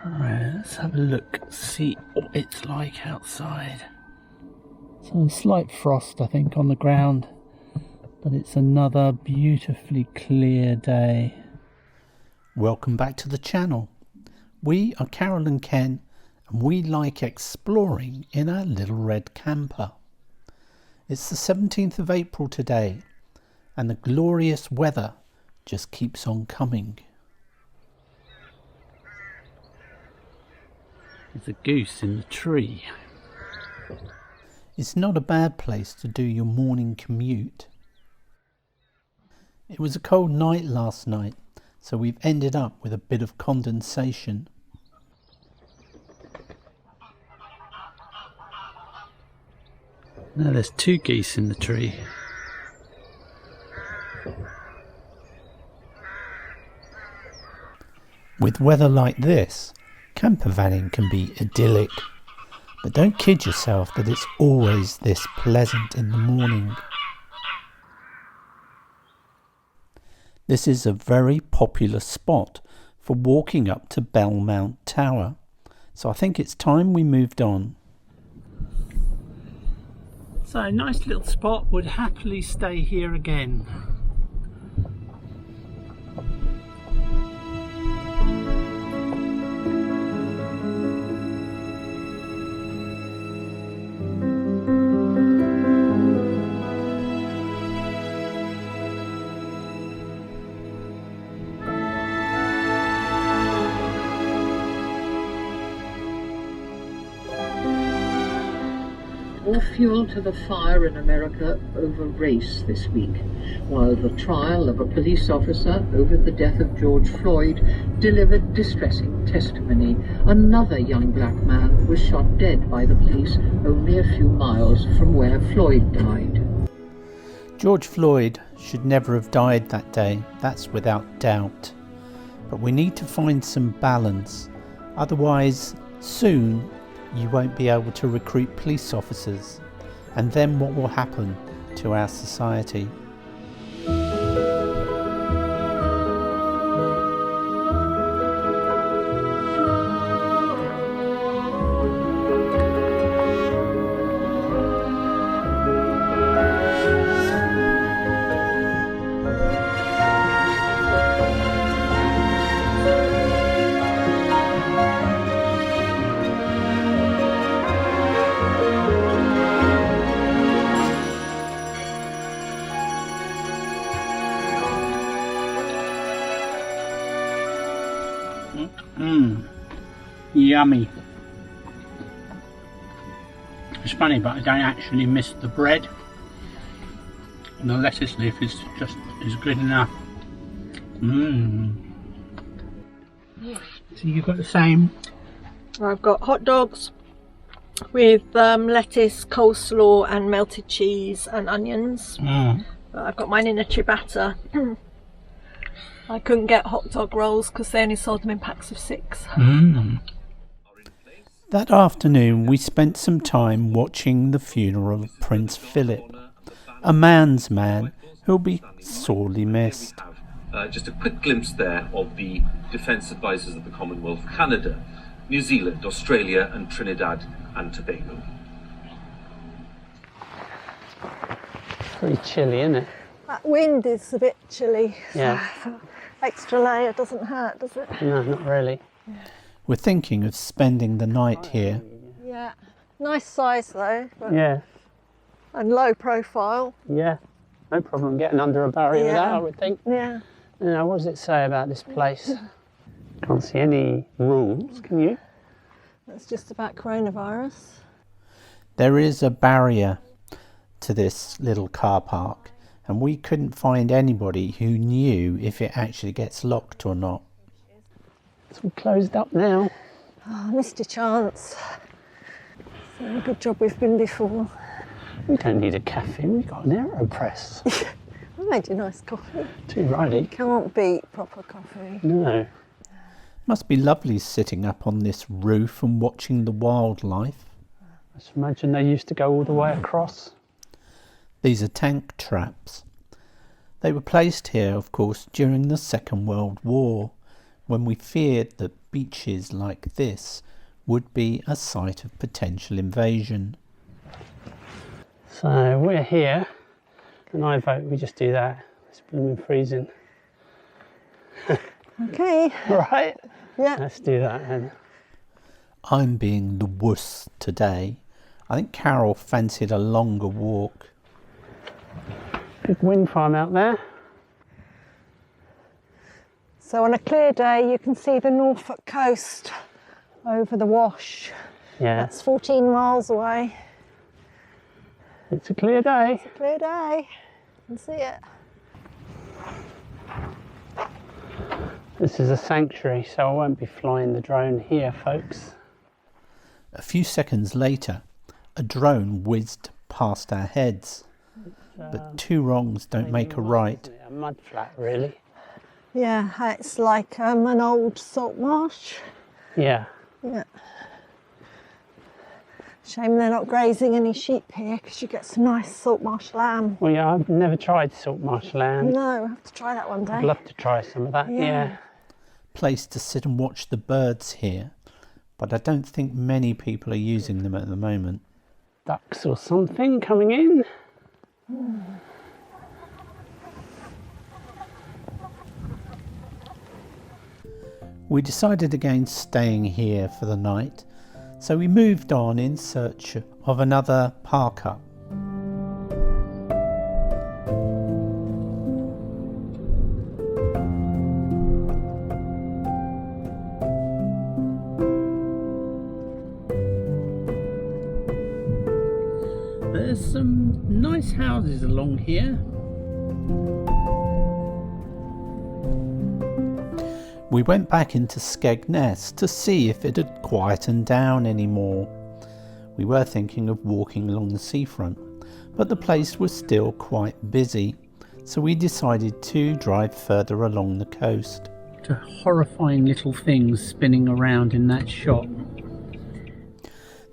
Right, let's have a look, see what it's like outside. So a slight frost, I think, on the ground, but it's another beautifully clear day. Welcome back to the channel. We are Carol and Ken, and we like exploring in our little red camper. It's the 17th of April today, and the glorious weather just keeps on coming. There's a goose in the tree. It's not a bad place to do your morning commute. It was a cold night last night, so we've ended up with a bit of condensation. Now there's two geese in the tree. With weather like this, camper vanning can be idyllic, but don't kid yourself that it's always this pleasant in the morning. This is a very popular spot for walking up to Bellmount Tower, so I think it's time we moved on. So a nice little spot, would happily stay here again. More fuel to the fire in America over race this week, while the trial of a police officer over the death of George Floyd delivered distressing testimony. Another young black man was shot dead by the police only a few miles from where Floyd died. George Floyd should never have died that day, that's without doubt. But we need to find some balance, otherwise soon you won't be able to recruit police officers, and then what will happen to our society? Yummy. It's funny, but I don't actually miss the bread. The lettuce leaf is good enough. So you've got the same? I've got hot dogs with lettuce, coleslaw and melted cheese and onions. But I've got mine in a ciabatta. I couldn't get hot dog rolls because they only sold them in packs of 6. That afternoon we spent some time watching the funeral of Prince Philip, a man's man who'll be sorely missed. Just a quick glimpse there of the Defence Advisors of the Commonwealth of Canada, New Zealand, Australia and Trinidad and Tobago. Pretty chilly, isn't it? That wind is a bit chilly. Yeah. So extra layer doesn't hurt, does it? No, not really. Yeah. We're thinking of spending the night here. Yeah. Nice size though. Yeah. And low profile. Yeah. No problem getting under a barrier with that, I would think. Yeah. Now, what does it say about this place? Can't see any rules, can you? It's just about coronavirus. There is a barrier to this little car park, and we couldn't find anybody who knew if it actually gets locked or not. It's all closed up now. Oh, I missed a chance. So good job we've been before. We don't need a cafe, we've got an AeroPress. I made you nice coffee. Too righty. Can't beat proper coffee. No. Must be lovely sitting up on this roof and watching the wildlife. I just imagine they used to go all the way across. These are tank traps. They were placed here, of course, during the Second World War, when we feared that beaches like this would be a site of potential invasion. So we're here, and I vote we just do that. It's blooming freezing. Okay. Right? Yeah. Let's do that then. I'm being the wuss today. I think Carol fancied a longer walk. Big wind farm out there. So on a clear day you can see the Norfolk coast over the Wash. Yeah. That's 14 miles away. It's a clear day. It's a clear day. You can see it. This is a sanctuary, so I won't be flying the drone here, folks. A few seconds later, a drone whizzed past our heads. But two wrongs don't make a right. Isn't it? A mud flat, really. Yeah, it's like an old salt marsh. Yeah. Yeah. Shame they're not grazing any sheep here because you get some nice salt marsh lamb. Well, yeah, I've never tried salt marsh lamb. No, I have to try that one day. I'd love to try some of that, yeah. Place to sit and watch the birds here, but I don't think many people are using them at the moment. Ducks or something coming in. We decided against staying here for the night, so we moved on in search of another park-up. There's some nice houses along here. We went back into Skegness to see if it had quietened down anymore. We were thinking of walking along the seafront, but the place was still quite busy, so we decided to drive further along the coast. To horrifying little things spinning around in that shop.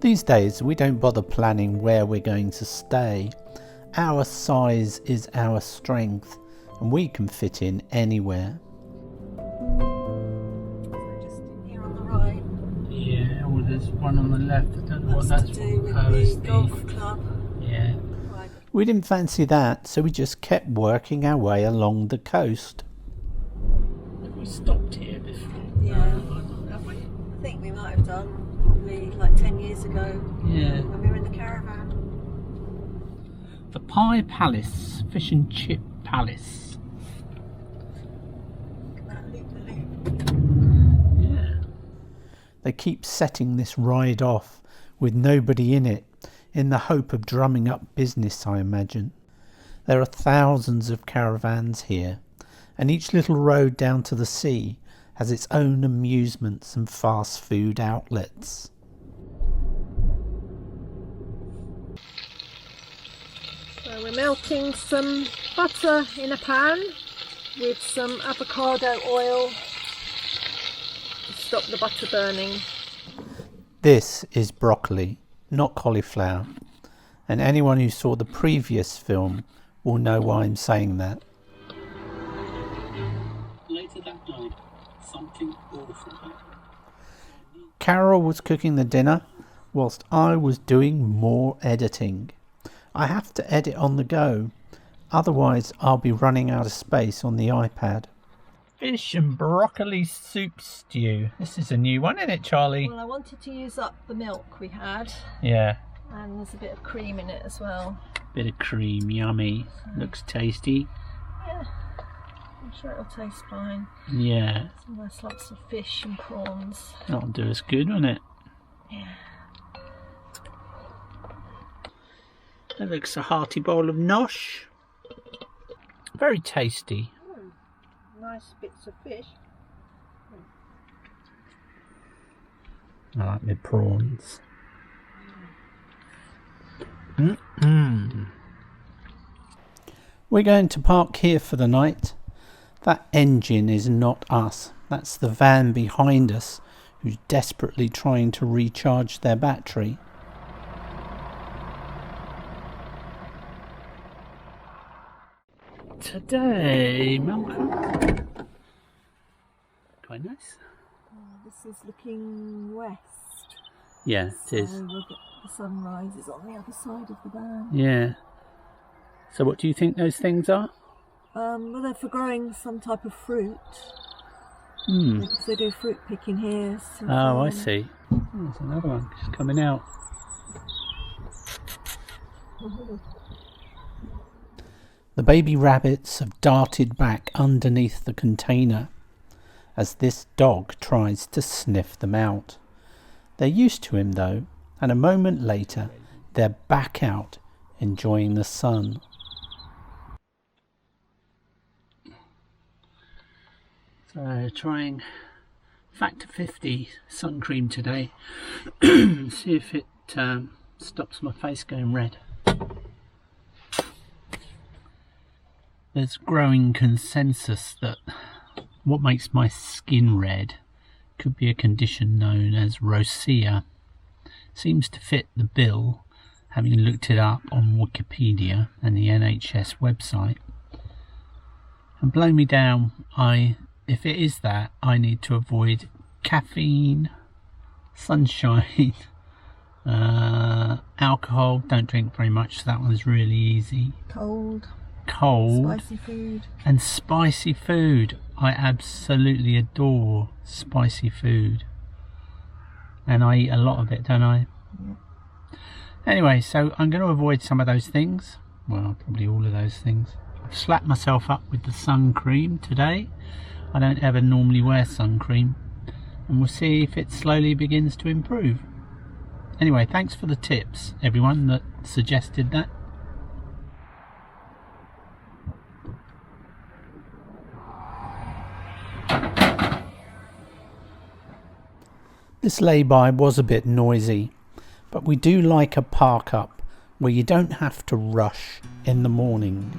These days we don't bother planning where we're going to stay. Our size is our strength, and we can fit in anywhere. Just in here on the right. Yeah, well there's one on the left. I don't know what That's that's to do with proposed. the golf club. Yeah. Right. We didn't fancy that, so we just kept working our way along the coast. Have we stopped here before? Yeah. Have we? I think we might have done, probably like 10 years ago Yeah. when we were in the caravan. The Pie Palace, Fish and Chip Palace. Look at that loop-the-loop. Yeah. They keep setting this ride off with nobody in it, in the hope of drumming up business, I imagine. There are thousands of caravans here, and each little road down to the sea has its own amusements and fast food outlets. So we're melting some butter in a pan with some avocado oil to stop the butter burning. This is broccoli, not cauliflower, and anyone who saw the previous film will know why I'm saying that. Later that night, something awful happened. Carol was cooking the dinner whilst I was doing more editing. I have to edit on the go, otherwise I'll be running out of space on the iPad. Fish and broccoli soup stew. This is a new one, isn't it, Charlie? Well, I wanted to use up the milk we had, Yeah, and there's a bit of cream in it as well. bit of cream, yummy. Looks tasty. Yeah, I'm sure it'll taste fine. Yeah, Some nice lots of fish and prawns. that'll do us good, won't it? Yeah. That looks a hearty bowl of nosh. Very tasty. Nice bits of fish. I like my prawns. We're going to park here for the night. That engine is not us. That's the van behind us who's desperately trying to recharge their battery. Today, Malcolm, quite nice. This is looking west. Yeah, it is. So we'll get the sunrise is on the other side of the ban. Yeah. So what do you think those things are? Well, they're for growing some type of fruit. Because they do fruit picking here. So oh, I see. Oh, there's another one just coming out. The baby rabbits have darted back underneath the container as this dog tries to sniff them out. They're used to him though, and a moment later they're back out enjoying the sun. So trying Factor 50 sun cream today. See if it stops my face going red. There's growing consensus that what makes my skin red could be a condition known as rosacea. Seems to fit the bill, having looked it up on Wikipedia and the NHS website. And blow me down, if it is that, I need to avoid caffeine, sunshine, alcohol. Don't drink very much, so that one's really easy. Cold. Spicy food. And spicy food. I absolutely adore spicy food. And I eat a lot of it, don't I? Yeah. Anyway, so I'm going to avoid some of those things. Well, probably all of those things. I've slapped myself up with the sun cream today. I don't ever normally wear sun cream. And we'll see if it slowly begins to improve. Anyway, thanks for the tips, everyone that suggested that. This lay-by was a bit noisy, but we do like a park up where you don't have to rush in the morning.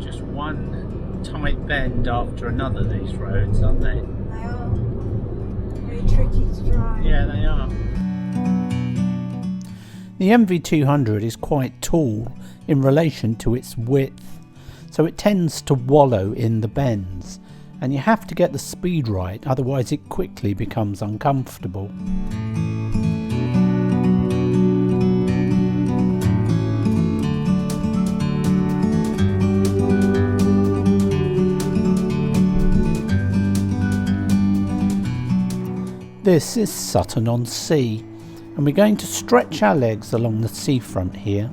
Just one tight bend after another, these roads, aren't they? They are. Very tricky to drive. Yeah, they are. The MV200 is quite tall in relation to its width, so it tends to wallow in the bends, and you have to get the speed right, otherwise it quickly becomes uncomfortable. This is Sutton on Sea, and we're going to stretch our legs along the seafront here.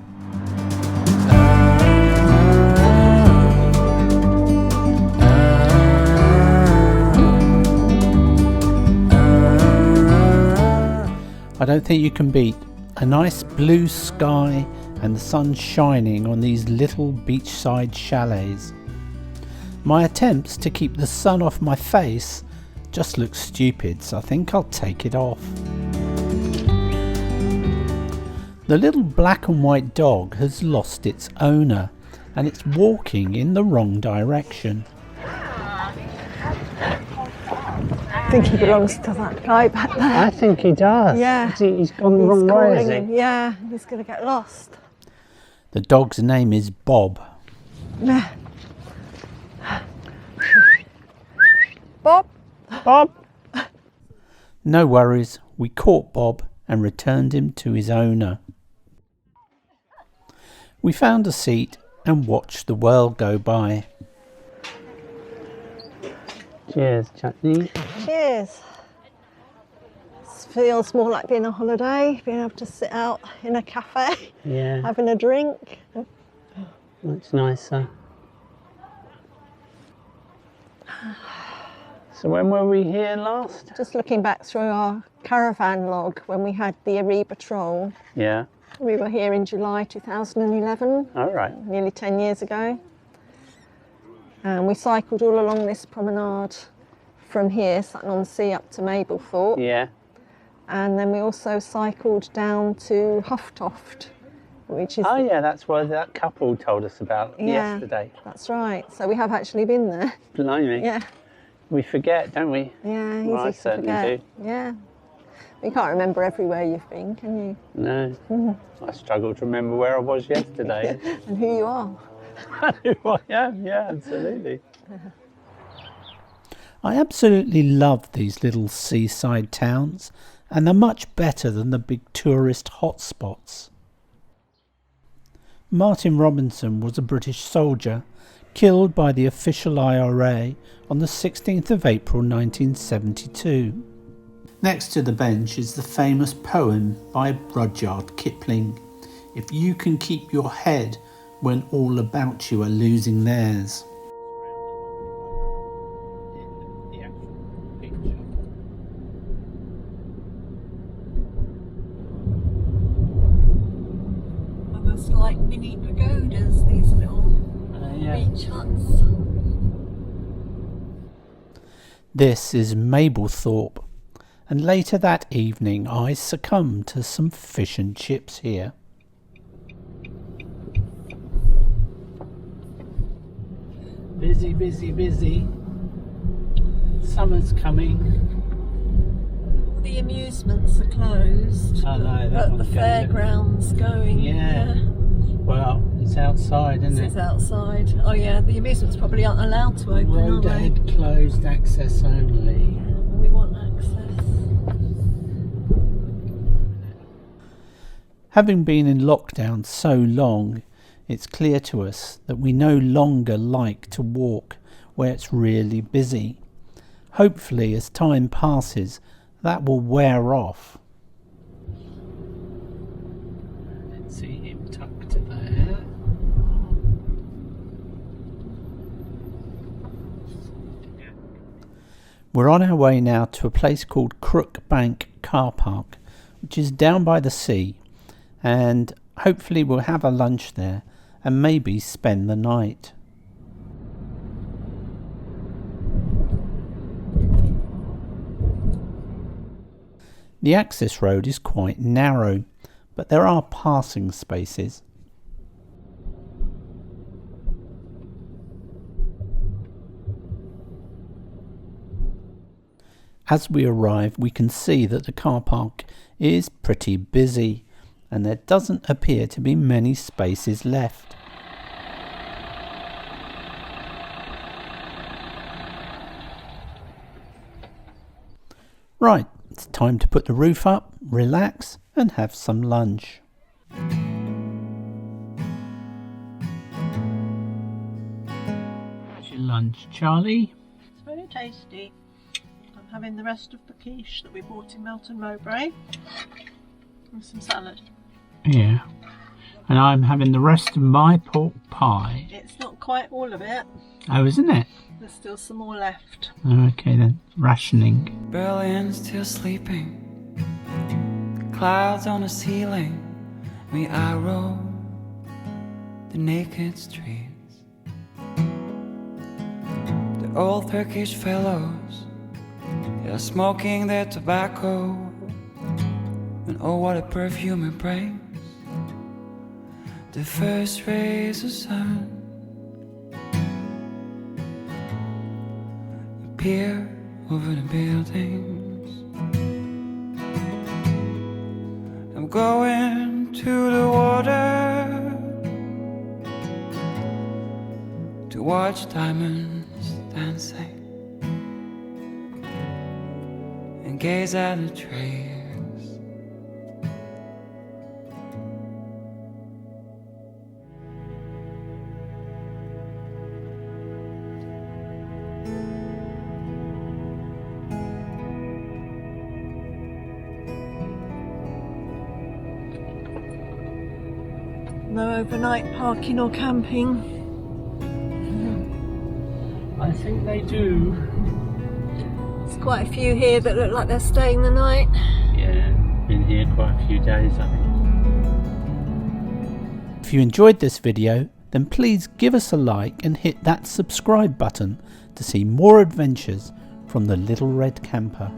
I don't think you can beat a nice blue sky and the sun shining on these little beachside chalets. My attempts to keep the sun off my face just look stupid, so I think I'll take it off. The little black and white dog has lost its owner and it's walking in the wrong direction. I think he belongs to that guy back there. I think he does. Yeah. He's gone the wrong way, has he? Yeah, he's going to get lost. The dog's name is Bob. Yeah. Bob? Bob! No worries, we caught Bob and returned him to his owner. We found a seat and watched the world go by. Cheers, Chutney. Cheers. This feels more like being on holiday, being able to sit out in a cafe, Yeah, having a drink. much nicer. So when were we here last? Just looking back through our caravan log when we had the Ariba Troll. Yeah. We were here in July 2011, All right. nearly 10 years ago. And we cycled all along this promenade from here, Sutton on Sea, up to Mablethorpe. Yeah. And then we also cycled down to Huftoft which is... Oh yeah, that's what that couple told us about yesterday. That's right. So we have actually been there. Blimey. Yeah. We forget, don't we? Yeah, easy Well, I to certainly forget. do. Yeah. You can't remember everywhere you've been, can you? No. I struggle to remember where I was yesterday. And who you are. And who I am, yeah, absolutely. I absolutely love these little seaside towns, and they're much better than the big tourist hotspots. Martin Robinson was a British soldier killed by the official IRA on the 16th of April 1972. Next to the bench is the famous poem by Rudyard Kipling, "If you can keep your head when all about you are losing theirs." Almost like mini pagodas, these little beach huts. This is Mablethorpe, and later that evening I succumbed to some fish and chips here. Busy, busy, busy. Summer's coming. All the amusements are closed, but the fairground's going. Yeah. Well, it's outside, isn't it? It's outside. Oh yeah, the amusements probably aren't allowed to open, are Road they? ahead closed, access only. We want access. Having been in lockdown so long, it's clear to us that we no longer like to walk where it's really busy. Hopefully, as time passes, that will wear off. Let's see him tucked there. We're on our way now to a place called Crook Bank Car Park, which is down by the sea, and hopefully we'll have a lunch there and maybe spend the night. The access road is quite narrow, but there are passing spaces. As we arrive, we can see that the car park is pretty busy, and there doesn't appear to be many spaces left. Right, it's time to put the roof up, relax, and have some lunch. What's your lunch, Charlie? It's very tasty. I'm having the rest of the quiche that we bought in Melton Mowbray and some salad. Yeah. And I'm having the rest of my pork pie. It's not quite all of it. Oh, isn't it? There's still some more left. Okay then, rationing. Berlin's still sleeping. Clouds on the ceiling. We arrow the naked streets. The old Turkish fellows, they are smoking their tobacco. And oh, what a perfume it brings. The first rays of sun appear over the buildings. I'm going to the water to watch diamonds dancing and gaze at the trees. No overnight parking or camping. I think they do. There's quite a few here that look like they're staying the night. Yeah, been here quite a few days, I think. If you enjoyed this video, then please give us a like and hit that subscribe button to see more adventures from the Little Red Camper.